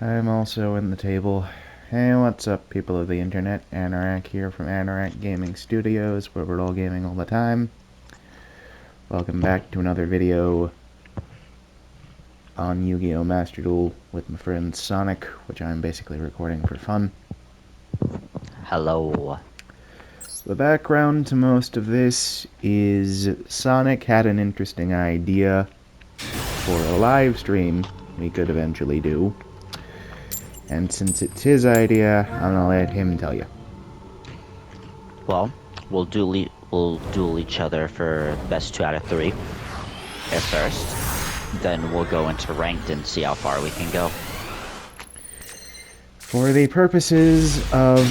I'm also in the table. Hey, what's up, people of the internet? Anorak here from Anorak Gaming Studios, where we're all gaming all the time. Welcome back to another video on Yu-Gi-Oh! Master Duel with my friend Sonic, which I'm basically recording for fun. Hello. The background to most of this is Sonic had an interesting idea for a live stream we could eventually do. And since it's his idea, I'm gonna let him tell you. Well, we'll duel each other for best 2 out of 3 at first. Then we'll go into ranked and see how far we can go. For the purposes of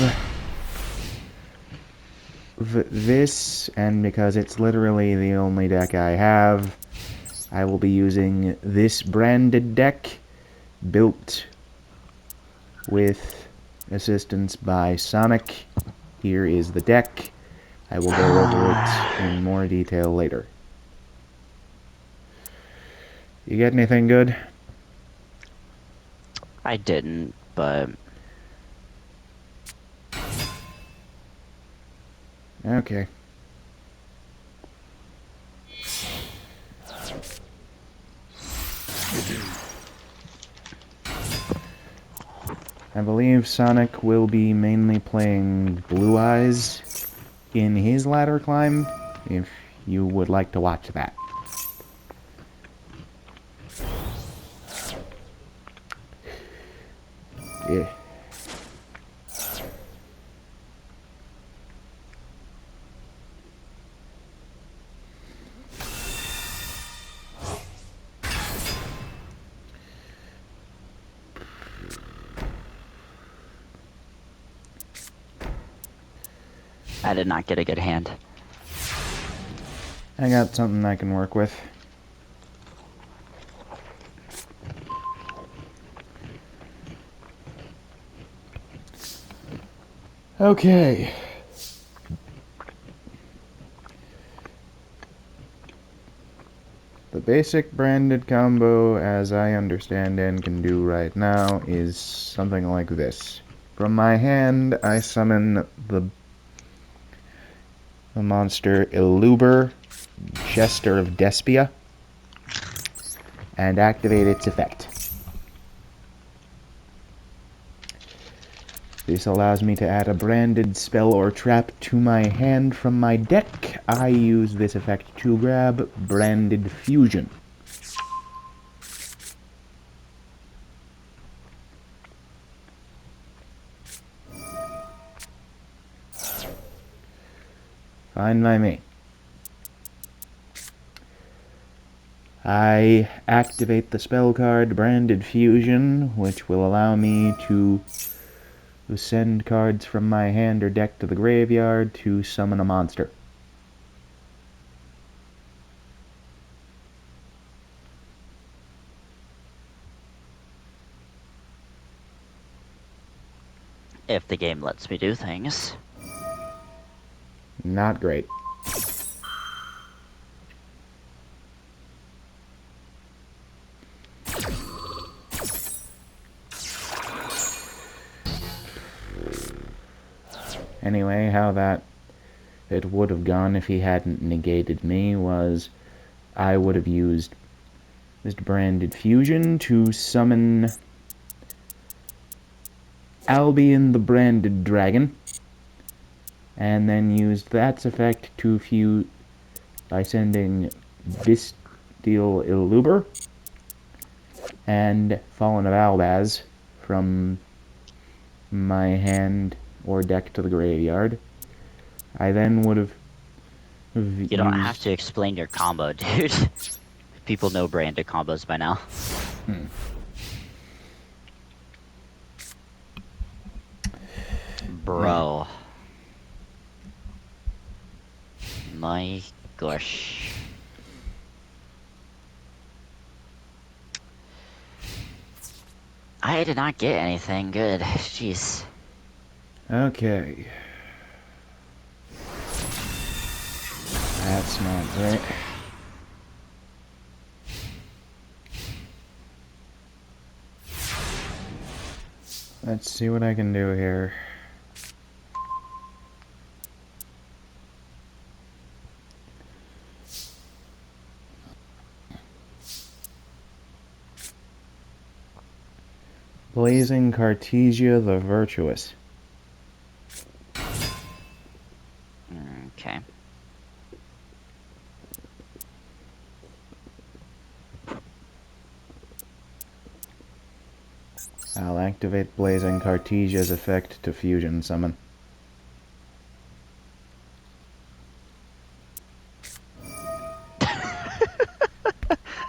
this, and because it's literally the only deck I have, I will be using this branded deck, built with assistance by Sonic. Here is the deck. I will go over it in more detail later. You get anything good? I didn't, but Okay. I believe Sonic will be mainly playing Blue Eyes in his ladder climb, if you would like to watch that. Yeah. I did not get a good hand. I got something I can work with. Okay. The basic branded combo, as I understand and can do right now, is something like this. From my hand, I summon the monster Illuber, Jester of Despia, and activate its effect. This allows me to add a branded spell or trap to my hand from my deck. I use this effect to grab Branded Fusion. Fine by me. I activate the spell card Branded Fusion, which will allow me to send cards from my hand or deck to the graveyard to summon a monster. If the game lets me do things. Not great. Anyway, how that it would have gone if he hadn't negated me was I would have used this Branded Fusion to summon Albion the Branded Dragon, and then used that effect to fuse by sending Bestial Illuber and Fallen of Albaz from my hand or deck to the graveyard. I then would have You don't have to explain your combo, dude. People know branded combos by now. Bro. My gosh. I did not get anything good. Jeez. Okay. That's not great. Let's see what I can do here. Blazing Cartesia the Virtuous. Okay. I'll activate Blazing Cartesia's effect to fusion summon.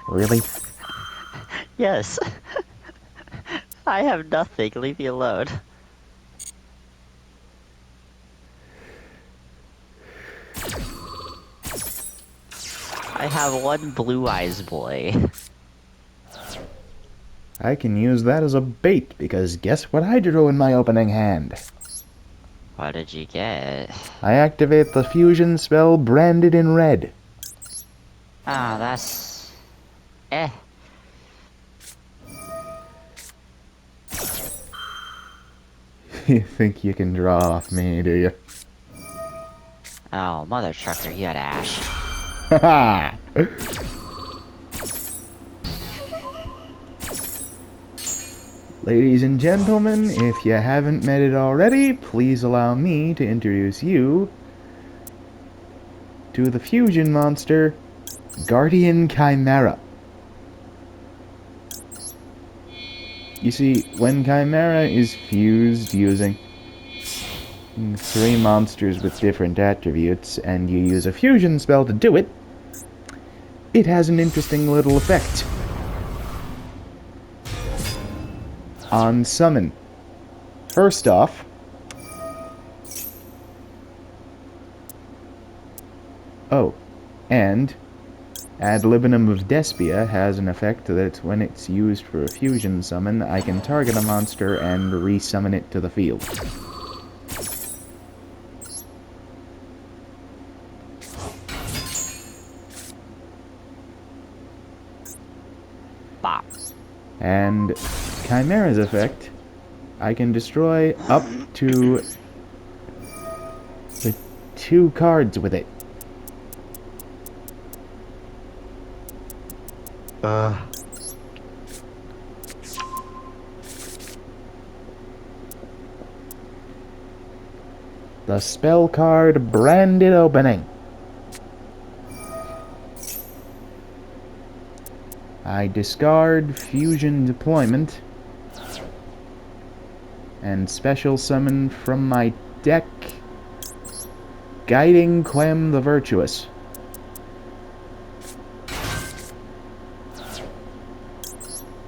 Really? Yes. I have nothing. Leave me alone. I have one blue eyes boy. I can use that as a bait, because guess what I drew in my opening hand? What did you get? I activate the fusion spell branded in red. Ah, that's... Eh. You think you can draw off me, do you? Oh, mother trucker, you had Ash. Haha! Ladies and gentlemen, if you haven't met it already, please allow me to introduce you to the fusion monster, Guardian Chimera. You see, when Chimera is fused using 3 monsters with different attributes, and you use a fusion spell to do it, it has an interesting little effect. On summon. First off, oh, and Ad Libinum of Despia has an effect that when it's used for a fusion summon, I can target a monster and resummon it to the field. Bop. And Chimera's effect, I can destroy up to 2 cards with it. The spell card Branded Opening. I discard Fusion Deployment and special summon from my deck Guiding Quem the Virtuous.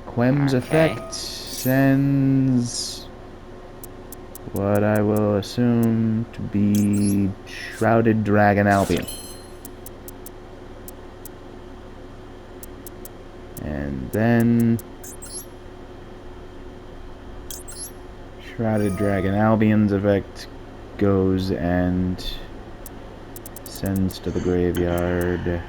Quem's effect sends what I will assume to be Shrouded Dragon Albion. And then Shrouded Dragon Albion's effect goes and sends to the graveyard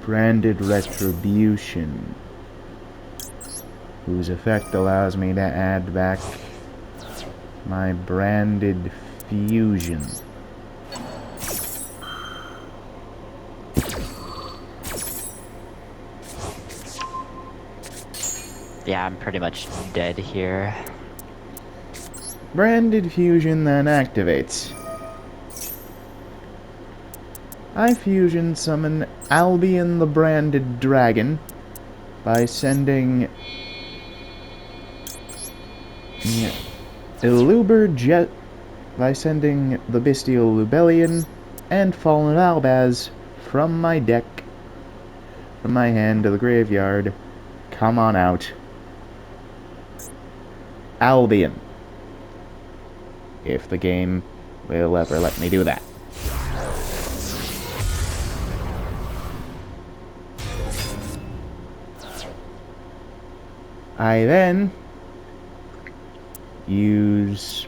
Branded Retribution, whose effect allows me to add back my Branded Fusion. Yeah, I'm pretty much dead here. Branded Fusion then activates. I fusion summon Albion the Branded Dragon by sending by sending the Bestial Lubellion and Fallen Albaz from my deck, from my hand to the graveyard. Come on out. Albion. If the game will ever let me do that. I then use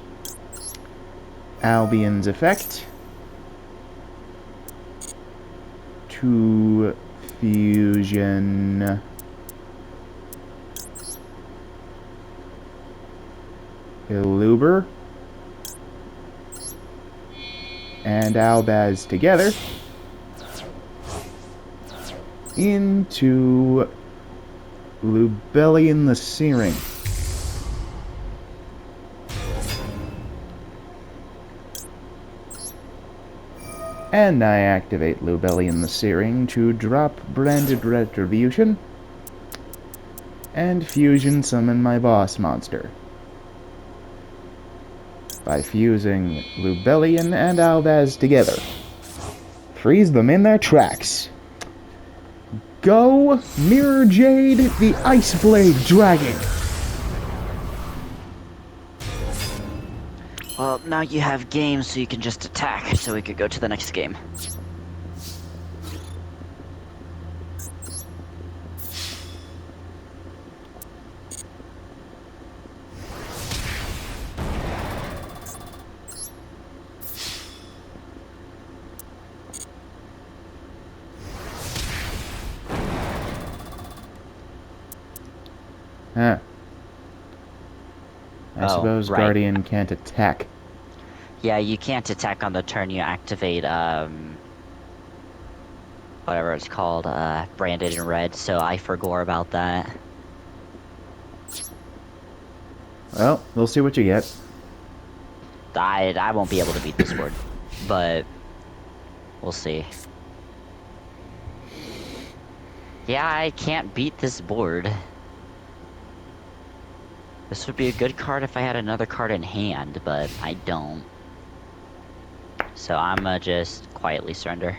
Albion's effect to fusion Illuber and Albaz together into Lubellion the Searing. And I activate Lubellion the Searing to drop Branded Retribution and fusion summon my boss monster by fusing Lubellion and Albaz together. Freeze them in their tracks. Go, Mirror Jade, the Ice Blade Dragon! Well, now you have games, so you can just attack, so we could go to the next game. Huh. I Oh, suppose right. Guardian can't attack. Yeah, you can't attack on the turn you activate, whatever it's called, branded in red, so I forgot about that. Well, we'll see what you get. I won't be able to beat this board, but we'll see. Yeah, I can't beat this board. This would be a good card if I had another card in hand, but I don't. So I'ma just quietly surrender.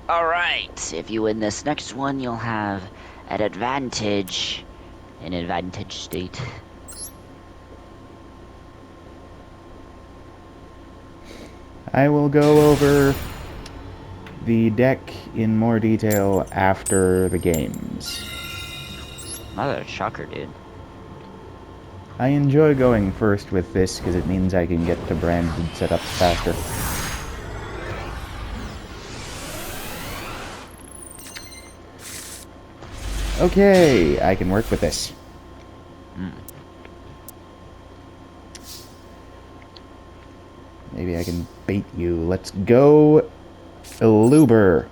Alright, if you win this next one, you'll have an advantage state. I will go over the deck in more detail after the games. Another shocker, dude. I enjoy going first with this because it means I can get to branded setups faster. Okay, I can work with this. Maybe I can bait you. Let's go, Illuber.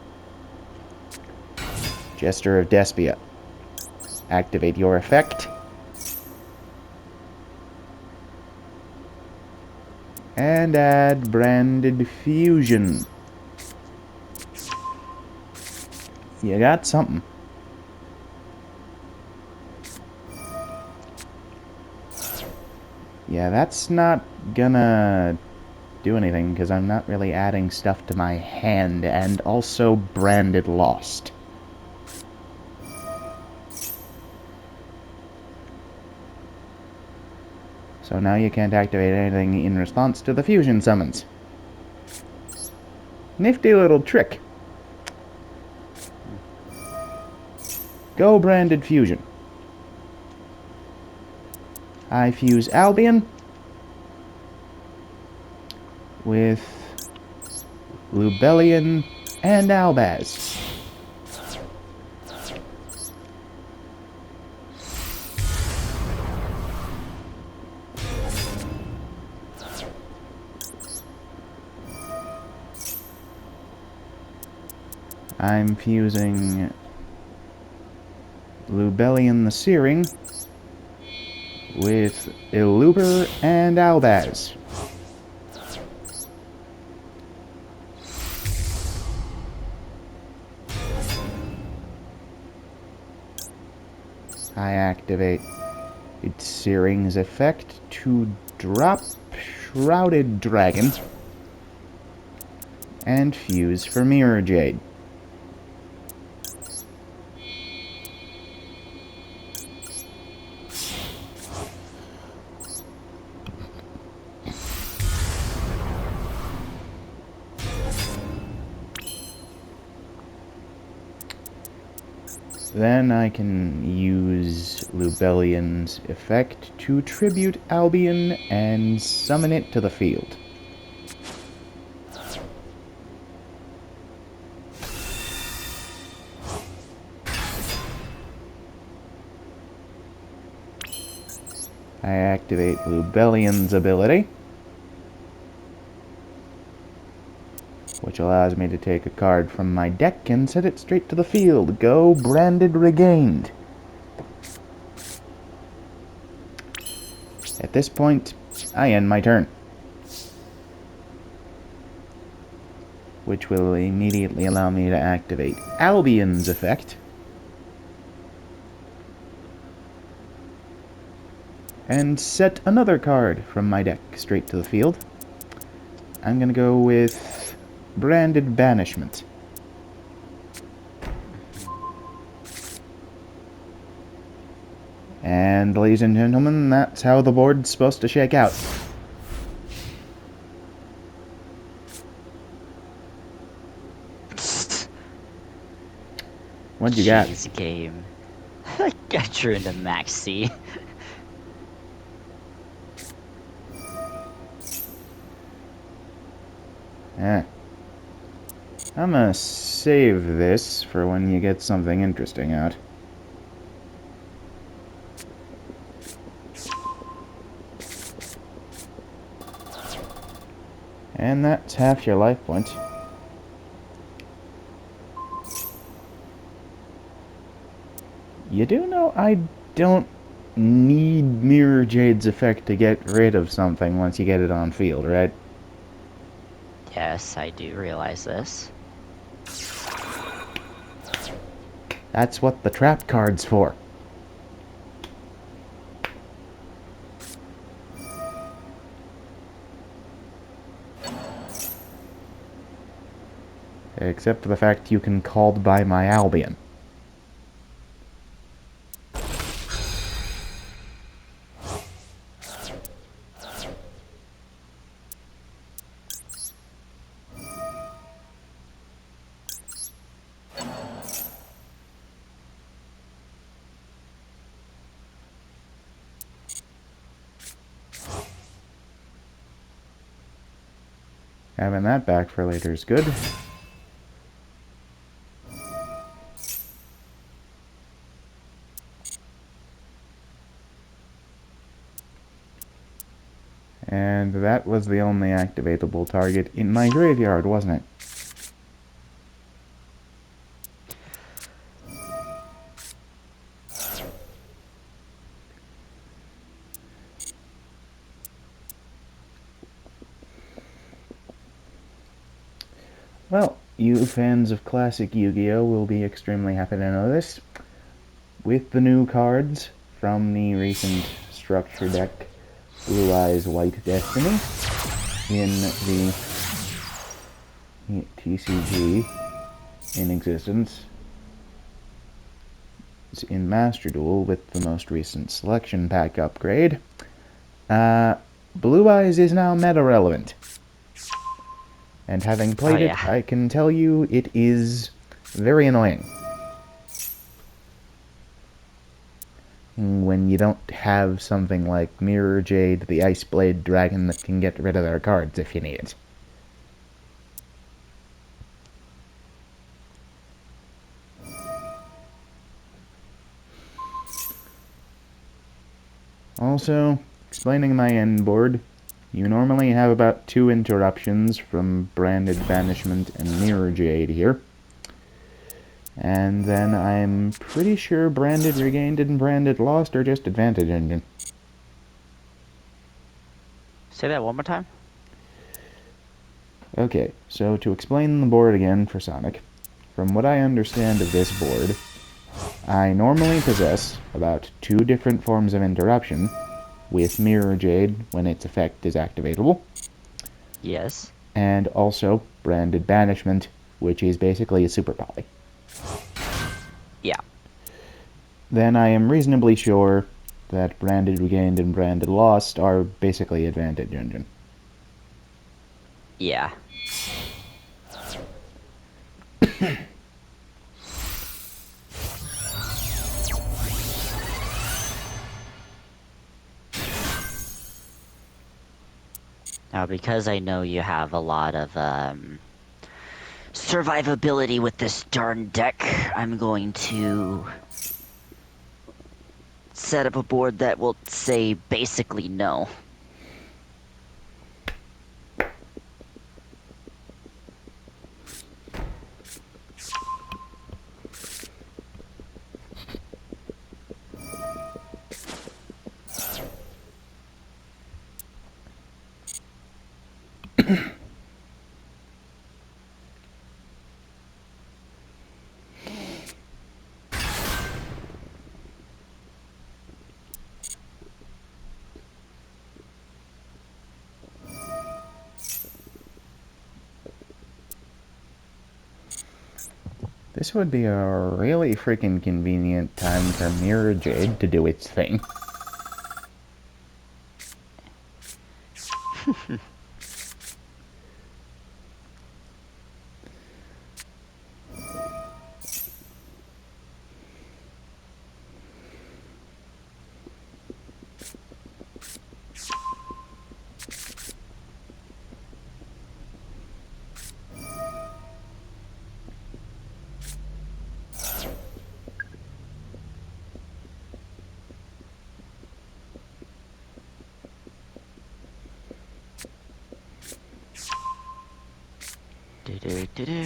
Jester of Despia. Activate your effect. And add Branded Fusion. You got something. Yeah, that's not gonna do anything, because I'm not really adding stuff to my hand, and also Branded Lost. So now you can't activate anything in response to the fusion summons. Nifty little trick. Go Branded Fusion. I fuse Albion with Lubellion and Albaz. I'm fusing Lubellion the Searing with Illuber and Albaz. I activate its Searing's effect to drop Shrouded Dragon and fuse for Mirror Jade. Then I can use Lubellion's effect to tribute Albion and summon it to the field. I activate Lubellion's ability, which allows me to take a card from my deck and set it straight to the field. Go, Branded Regained. At this point, I end my turn, which will immediately allow me to activate Albion's effect, and set another card from my deck straight to the field. I'm going to go with Branded Banishment. And ladies and gentlemen, that's how the board's supposed to shake out. What'd you got? Jeez, game. I got you into max C. Eh. I'm gonna save this for when you get something interesting out. And that's half your life point. You do know I don't need Mirror Jade's effect to get rid of something once you get it on field, right? Yes, I do realize this. That's what the trap card's for. Except for the fact you can called by my Albion. Having that back for later is good. And that was the only activatable target in my graveyard, wasn't it? Well, you fans of classic Yu-Gi-Oh! Will be extremely happy to know this. With the new cards from the recent structure deck, Blue Eyes White Destiny, in the TCG in existence, in Master Duel with the most recent selection pack upgrade, Blue Eyes is now meta-relevant. And having played Oh, it, yeah. I can tell you it is very annoying. When you don't have something like Mirror Jade, the Ice Blade Dragon that can get rid of their cards if you need it. Also, explaining my end board, you normally have about 2 interruptions from Branded Banishment and Mirror Jade here. And then I'm pretty sure Branded Regained and Branded Lost are just Advantage Engine. Say that one more time? Okay, so to explain the board again for Sonic, from what I understand of this board, I normally possess about 2 different forms of interruption, with Mirror Jade when its effect is activatable, Yes. and also Branded Banishment, which is basically a Super Poly. Yeah. Then I am reasonably sure that Branded Regained and Branded Lost are basically Advantage Engine. Yeah. Now, because I know you have a lot of survivability with this darn deck, I'm going to set up a board that will say basically no. This would be a really freaking convenient time for Mirror Jade to do its thing. Do do do do.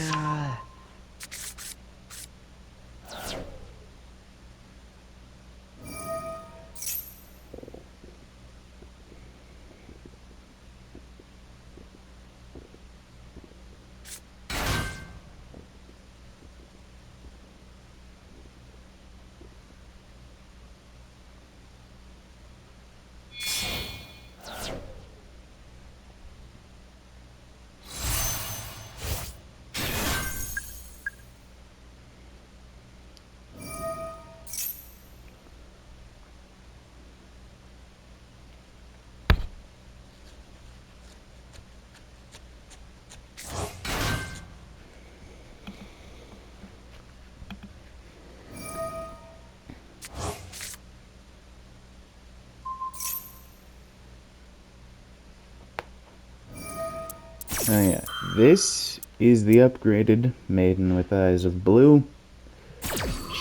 Oh yeah, this is the upgraded Maiden with Eyes of Blue.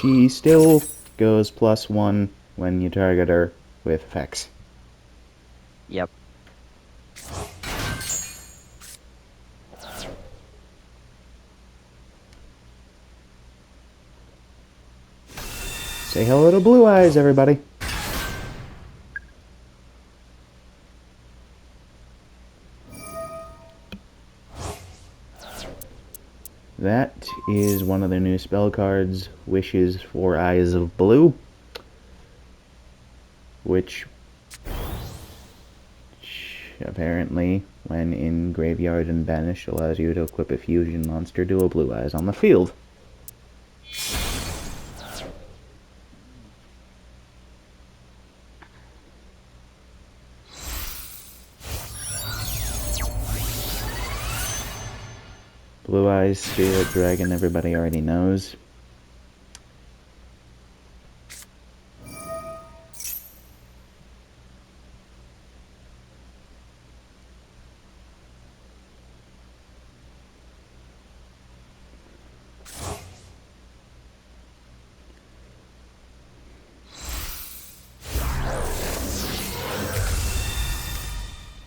She still goes +1 when you target her with effects. Yep. Say hello to Blue Eyes, everybody. That is one of their new spell cards, Wishes for Eyes of Blue, which apparently, when in Graveyard and Banished, allows you to equip a fusion monster to a Blue Eyes on the field. Blue Eyes Spirit Dragon, everybody already knows.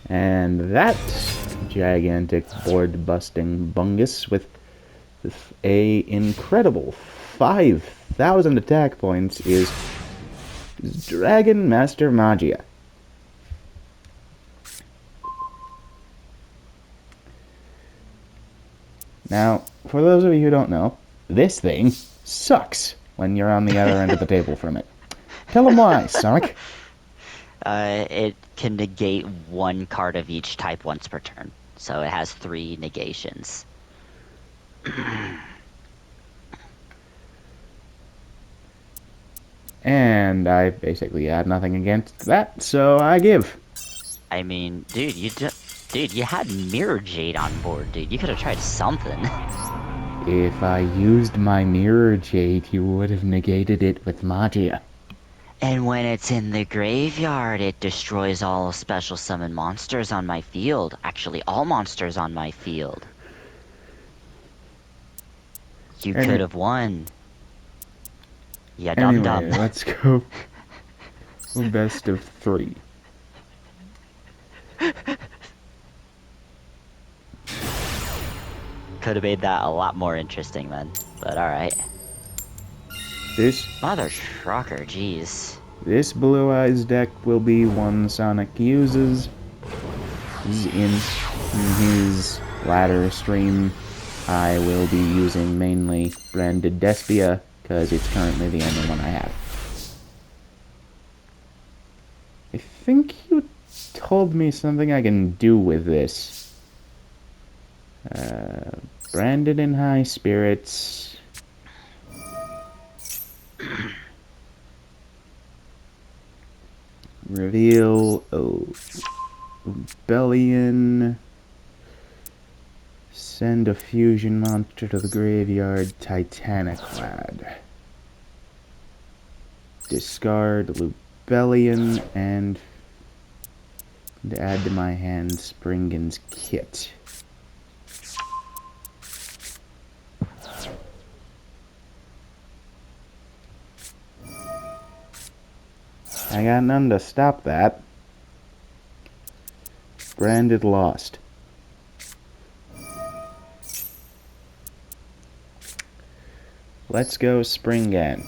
And that gigantic board-busting bungus with a incredible 5,000 attack points is Dragon Master Magia. Now, for those of you who don't know, this thing sucks when you're on the other end of the table from it. Tell them why, Sonic. It can negate one card of each type once per turn. So it has 3 negations. And I basically had nothing against that, so I give. I mean, dude, dude, you had Mirror Jade on board, dude. You could have tried something. If I used my Mirror Jade, you would have negated it with Magia. And when it's in the graveyard, it destroys all special summon monsters on my field. Actually, all monsters on my field. You could Any- have won. Yeah, dum anyway, dum. let's go. Best of three. Could have made that a lot more interesting then, but alright. This Mother trucker, jeez. this Blue Eyes deck will be one Sonic uses in his latter stream. I will be using mainly branded Despia because it's currently the only one I have. I think you told me something I can do with this. Branded in high spirits. Reveal Rebellion. Send a fusion monster to the graveyard. Titaniclad. Discard Lubellion and add to my hand Springen's Kit. I got none to stop that. Branded lost. Let's go Springen.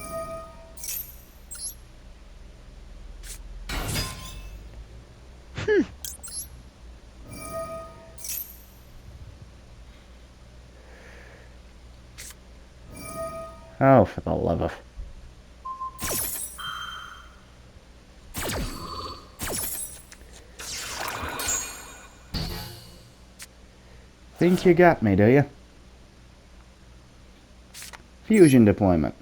Oh, for the love of... Think you got me, do you? Fusion deployment.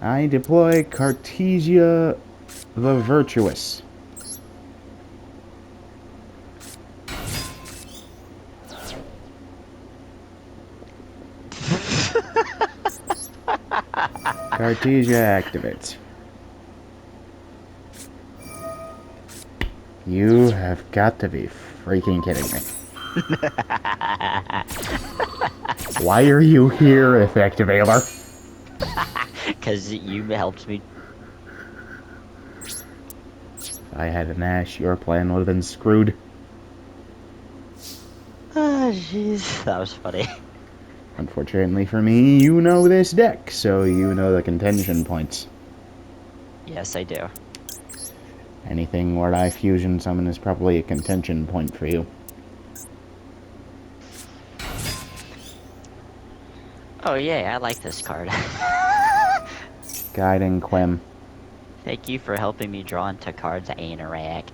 I deploy Cartesia the Virtuous. Cartesia activates. You have got to be freaking kidding me. Why are you here, Effectivator? Because you helped me. If I had an Ash, your plan would have been screwed. Oh, jeez. That was funny. Unfortunately for me, you know this deck, so you know the contention points. Yes, I do. Anything where I fusion summon is probably a contention point for you. Oh, yeah, I like this card. Guiding Quem. Thank you for helping me draw into cards, Anorak.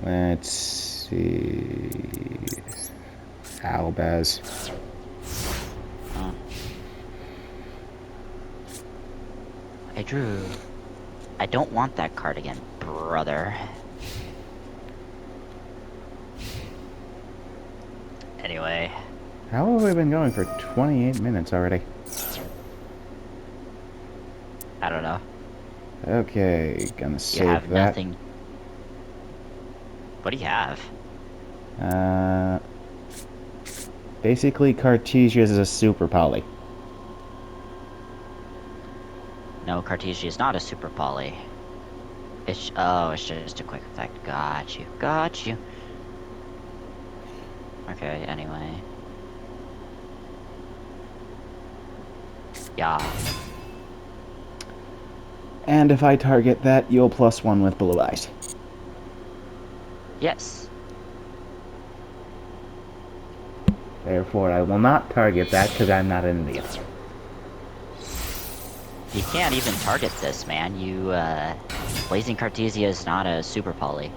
Let's see... Albaz. I drew. I don't want that card again, brother. Anyway. How have we been going for 28 minutes already? I don't know. Okay, gonna You save have that. nothing. What do you have? Basically, Cartesia is a super poly. No, Cartesia is not a super poly. It's it's just a quick effect. Got you. Got you. Okay, anyway. Yeah. And if I target that, you'll +1 with Blue Eyes. Yes. Therefore, I will not target that because I'm not an idiot. You can't even target this, man. You, Blazing Cartesia is not a super poly.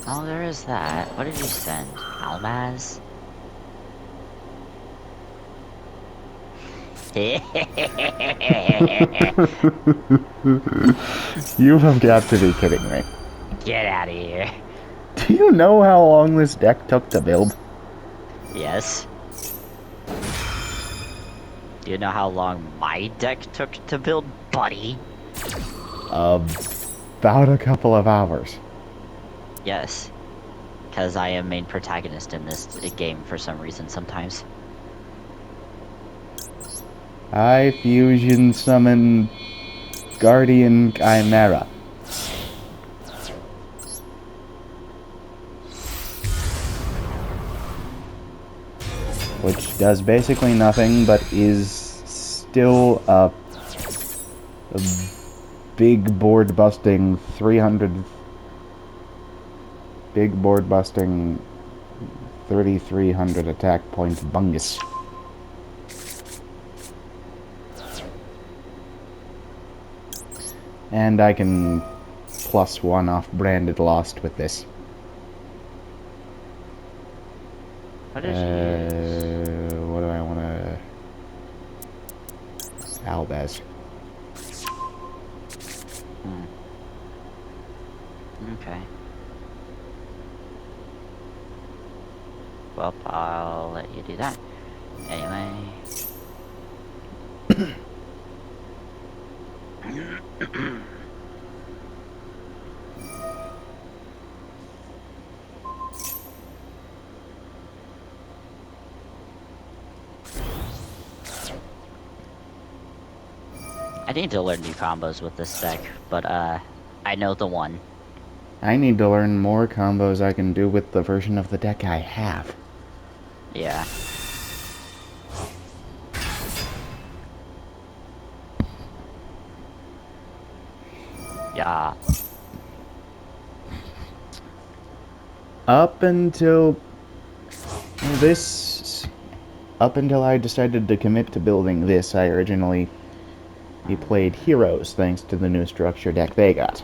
Oh, there is that. What did you send? Almaz? You have got to be kidding me. Get out of here. Do you know how long this deck took to build? Yes. Do you know how long my deck took to build, buddy? About a couple of hours. Yes. because I am main protagonist in this game for some reason sometimes. I fusion summon Guardian Chimera, which does basically nothing but is still a big board busting 300 big board busting 3300 attack point bungus. And I can +1 off branded lost with this. What did you use? What do I want to... Albaz. Okay. Well, I'll let you do that. Anyway. I need to learn new combos with this deck, but I know the one. I need to learn more combos I can do with the version of the deck I have. Yeah. Yeah. Up until this... Up until I decided to commit to building this, I originally played Heroes, thanks to the new structure deck they got.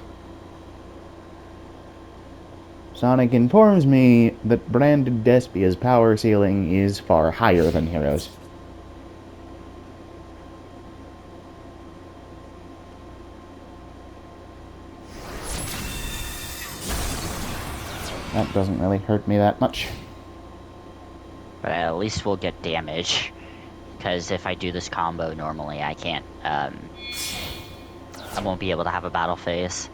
Sonic informs me that branded Despia's power ceiling is far higher than Heroes. That doesn't really hurt me that much. But at least we'll get damage. Because if I do this combo normally, I can't, I won't be able to have a battle phase.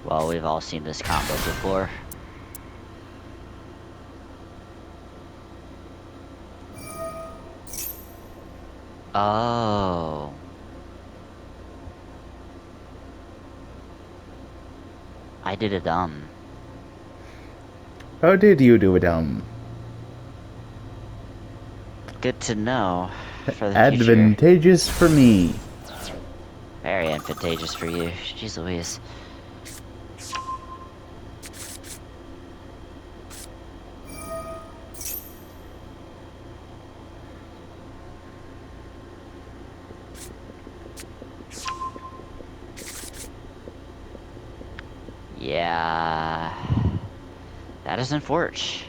Well, we've all seen this combo before. Oh. I did a dumb. How did you do it, Good to know for the future. Advantageous for me. Very advantageous for you. Jeez Louise. Yeah. That is unfortunate.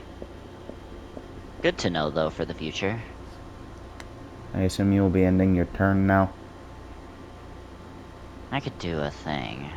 Good to know, though, for the future. I assume you'll be ending your turn now. I could do a thing.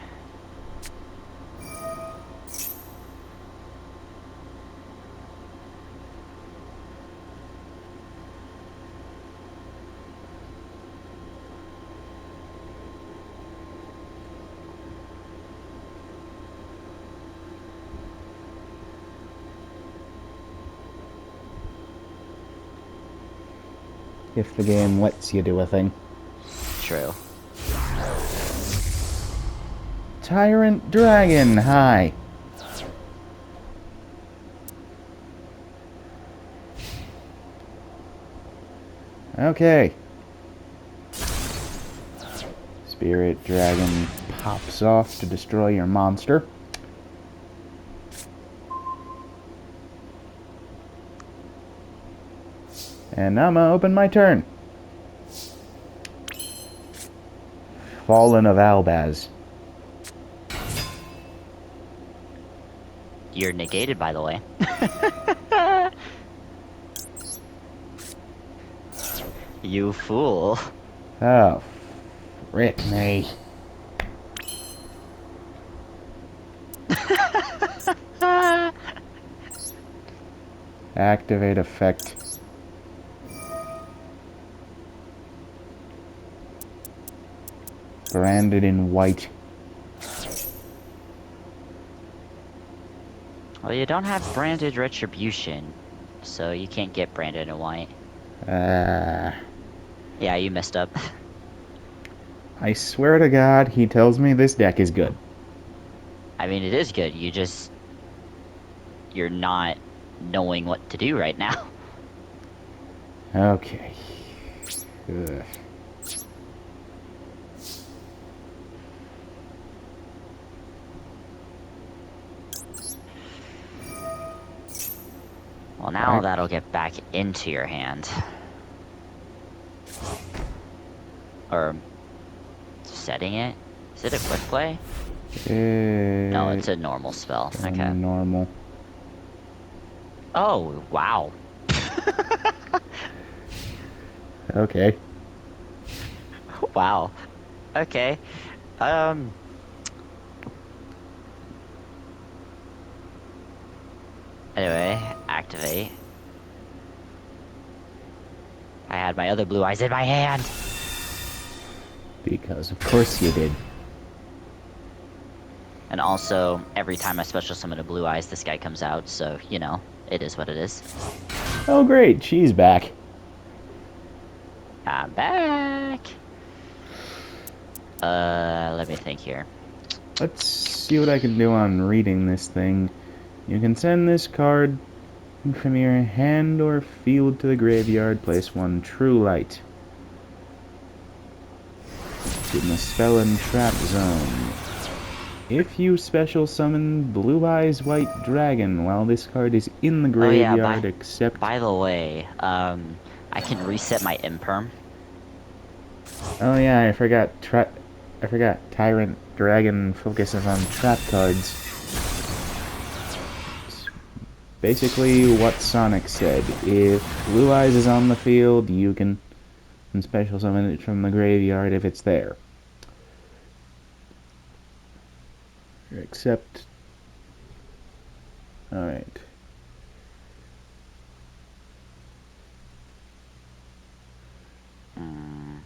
If the game lets you do a thing. True. Tyrant Dragon, hi. Okay. Spirit Dragon pops off to destroy your monster. And now I'm gonna open my turn. Fallen of Albaz. You're negated, by the way. You fool. Oh, frick me. Activate effect. Branded in white. Well, you don't have branded retribution, so you can't get branded in white. Uh, Yeah, you messed up. I swear to God, he tells me this deck is good. I mean, it is good. You're not knowing what to do right now. Okay. Ugh. Well, now Back. that'll get back into your hand. Or setting it? Is it a quick play? No, Uh, it's a normal spell. Okay. normal. Oh, wow. Okay. Wow. Okay. Um, anyway, activate. I had my other blue eyes in my hand. Because of course you did. And also, every time I special summon a blue eyes, this guy comes out, so, you know, it is what it is. Oh great, she's back. I'm back! Let me think here. Let's see what I can do on reading this thing. You can send this card from your hand or field to the graveyard. Place one true light. In the spell and trap zone. If you special summon Blue Eyes White Dragon while this card is in the Oh yeah, graveyard, except... by the way, I can reset my imperm. Oh yeah, I forgot Tyrant Dragon focuses on trap cards. Basically what Sonic said. If Blue Eyes is on the field, you can special summon it from the graveyard if it's there. Except... Alright.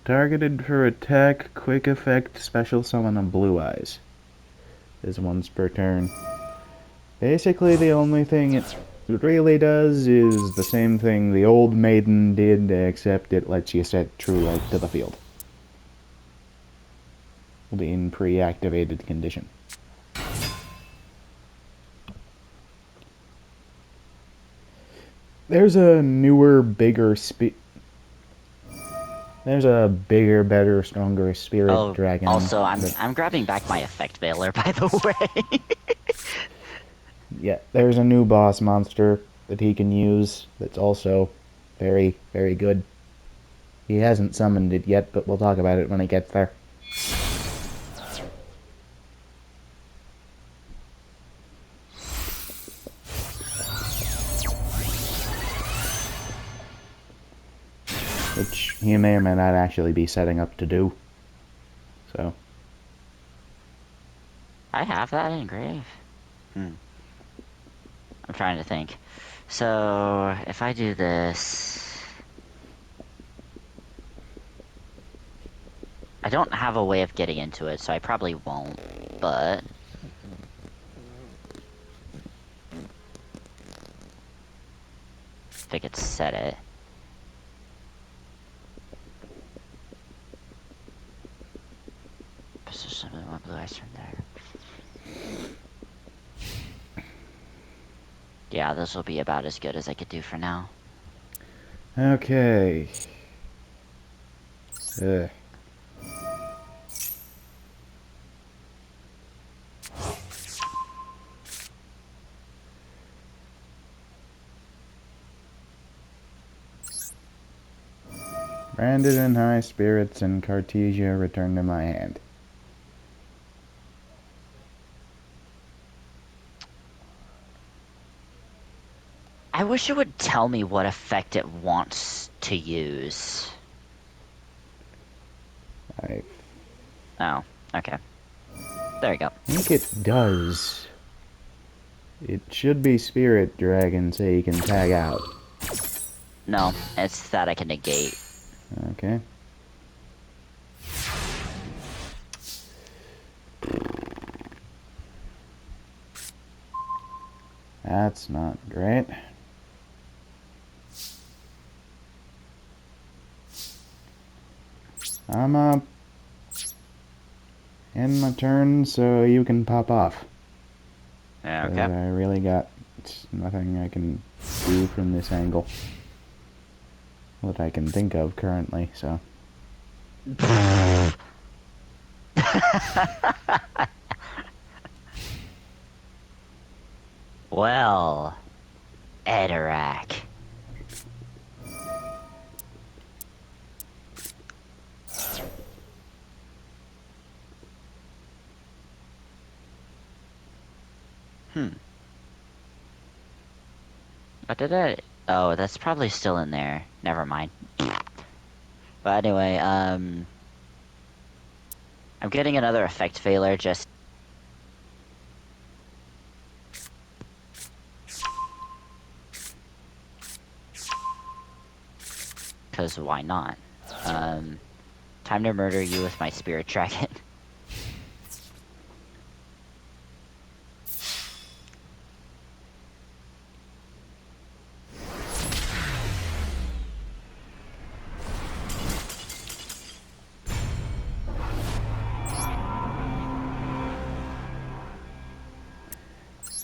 Targeted for attack, quick effect, special summon on Blue Eyes. Is once per turn. Basically the only thing it really does is the same thing the old Maiden did, except it lets you set True Light to the field. In pre-activated condition. There's a newer, bigger There's a bigger, better, stronger spirit Oh, dragon. also, That, I'm grabbing back my effect veiler, by the way. yeah, there's a new boss monster that he can use that's also very, very good. He hasn't summoned it yet, but we'll talk about it when it gets there. Which he may or may not actually be setting up to do. So, I have that engraved. I'm trying to think. So, if I do this... I don't have a way of getting into it, so I probably won't, but... if I could set it... Position one blue eyes from there. Yeah, this will be about as good as I could do for now. okay. Ugh. Branded in high spirits and Cartesia returned to my hand. I wish it would tell me what effect it wants to use. I Oh, okay. There you go. think it does. It should be Spirit Dragon so you can tag out. No, it's that I can negate. Okay. That's not great. I'm in my turn so you can pop off. Because Okay. I really got nothing I can do from this angle that I can think of currently, so. Well, Anorak. Hmm. What did I? Oh, that's probably still in there. Never mind. But anyway, I'm getting another effect failure just because why not? Um, time to murder you with my spirit dragon.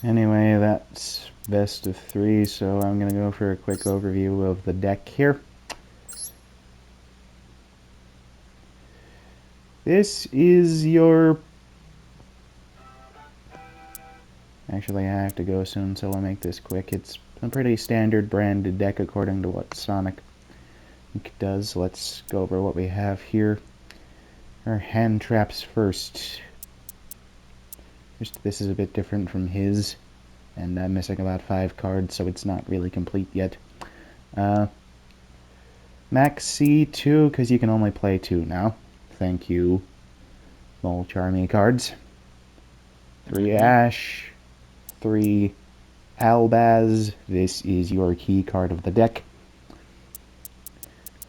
Anyway, that's best of 3, so I'm going to go for a quick overview of the deck here. This is your... Actually, I have to go soon, so I'll make this quick. It's a pretty standard branded deck according to what Sonic does. Let's go over what we have here. Our hand traps first. This is a bit different from his, and I'm missing about 5 cards, so it's not really complete yet. Max C2, because you can only play 2 now. Thank you, Mole Charmy cards. 3 Ash, 3 Albaz. This is your key card of the deck.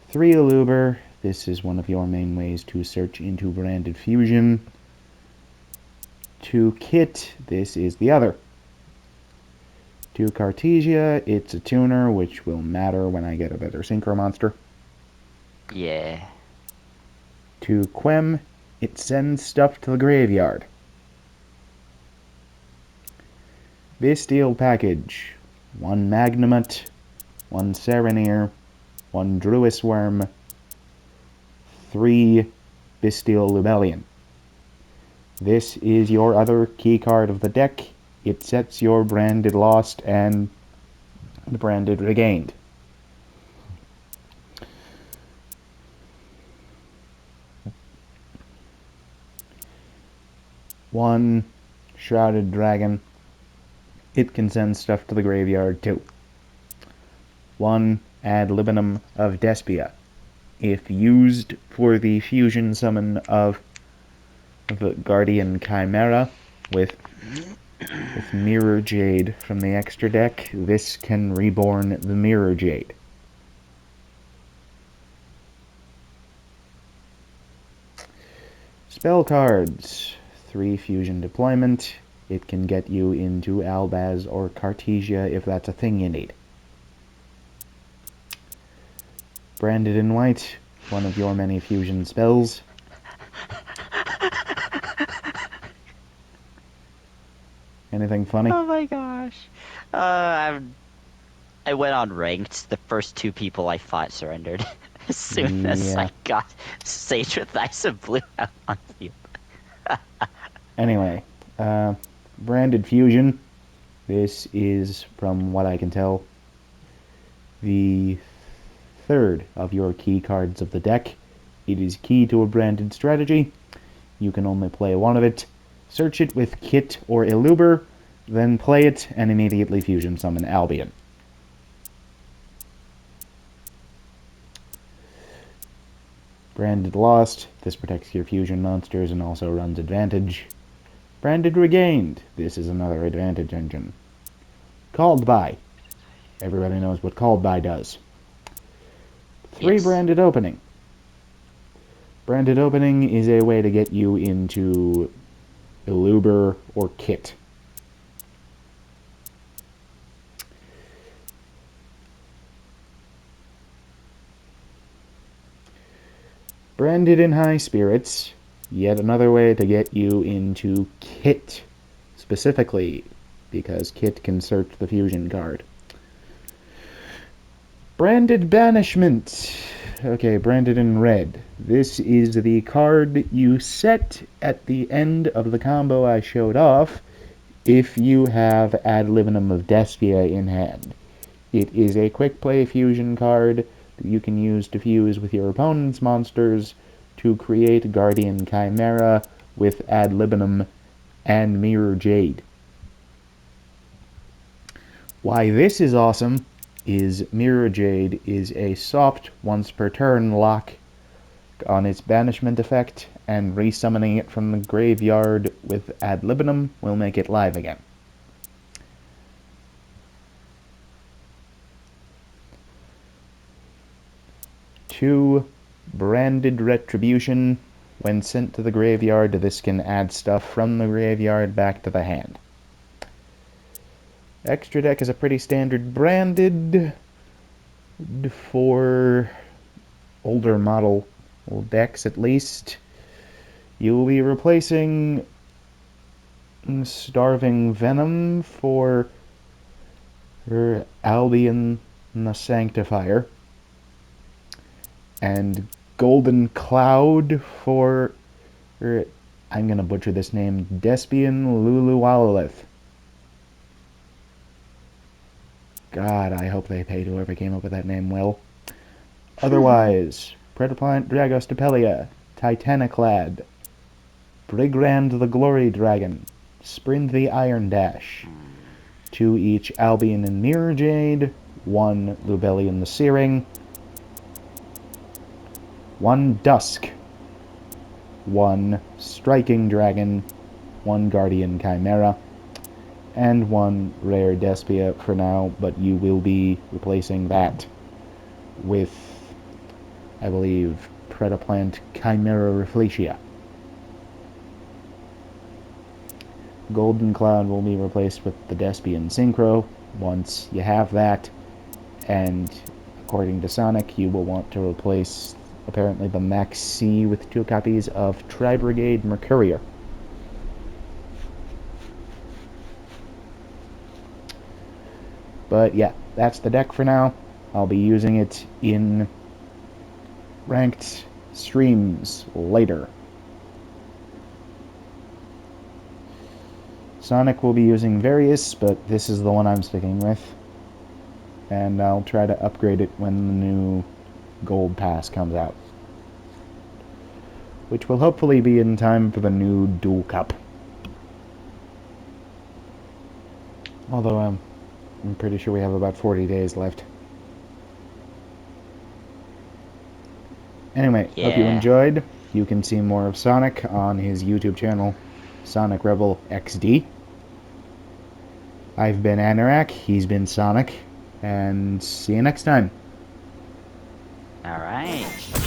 3 Aluber. This is one of your main ways to search into branded fusion. 2 Kit. This is the other. 2 Cartesia. It's a tuner, which will matter when I get a better Synchro monster. Yeah. 2 Quem. It sends stuff to the graveyard. Bestial package. 1 Magnamut, 1 Sereneer, 1 Druis Worm, 3 Bestial Lubellion. This is your other key card of the deck. It sets your branded lost and the branded regained. One Shrouded Dragon. It can send stuff to the graveyard too. 1 Ad Libinum of Despia. If used for the fusion summon of the Guardian Chimera with Mirror Jade from the extra deck, this can reborn the Mirror Jade. Spell cards. 3 fusion deployment. It can get you into Albaz or Cartesia if that's a thing you need. Branded in white. One of your many fusion spells. Anything funny? Oh my gosh. I went on ranked. The first 2 people I fought surrendered as soon as I Yeah. got Sage with Ice and Blue out on field. Anyway, branded fusion. This is, from what I can tell, the third of your key cards of the deck. It is key to a branded strategy. You can only play one of it. Search it with Kit or Eluber, then play it and immediately fusion summon Albion. Branded Lost. This protects your fusion monsters and also runs advantage. Branded Regained. This is another advantage engine. Called By. Everybody knows what Called By does. 3 Yes. Branded Opening. Branded Opening is a way to get you into Eluber or Kit. Branded in High Spirits. Yet another way to get you into Kit, specifically, because Kit can search the fusion card. Branded Banishment. Okay, branded in red. This is the card you set at the end of the combo I showed off if you have Ad Livinum of Despia in hand. It is a quick play fusion card that you can use to fuse with your opponent's monsters to create Guardian Chimera with Ad Livinum and Mirror Jade. Why this is awesome is Mirror Jade is a soft once per turn lock on its banishment effect, and resummoning it from the graveyard with Ad Libitum will make it live again. Two, Branded Retribution. When sent to the graveyard, this can add stuff from the graveyard back to the hand. Extra deck is a pretty standard branded for older model decks at least. You will be replacing Starving Venom for Albion the Sanctifier, and Golden Cloud for, I'm gonna butcher this name, Despian Luluwalith. God, I hope they paid whoever came up with that name well. Otherwise, Predaplant Dragostapelia, Titaniclad, Brigrand the Glory Dragon, Sprint the Iron Dash, 2 each Albion and Mirror Jade, 1 Lubellion the Searing, 1 Dusk, 1 Striking Dragon, 1 Guardian Chimera, and 1 Rare Despia for now, but you will be replacing that with, I believe, Predaplant Chimera Rafflesia. Golden Cloud will be replaced with the Despian Synchro once you have that, and according to Sonic, you will want to replace apparently the Max C with 2 copies of Tri-Brigade Mercurier. But yeah, that's the deck for now. I'll be using it in ranked streams later. Sonic will be using various, but this is the one I'm sticking with. And I'll try to upgrade it when the new Gold Pass comes out, which will hopefully be in time for the new Duel Cup. Although I'm pretty sure we have about 40 days left. Anyway, hope you Yeah. enjoyed. You can see more of Sonic on his YouTube channel, Sonic Rebel XD. I've been Anorak, he's been Sonic, and see you next time. All right.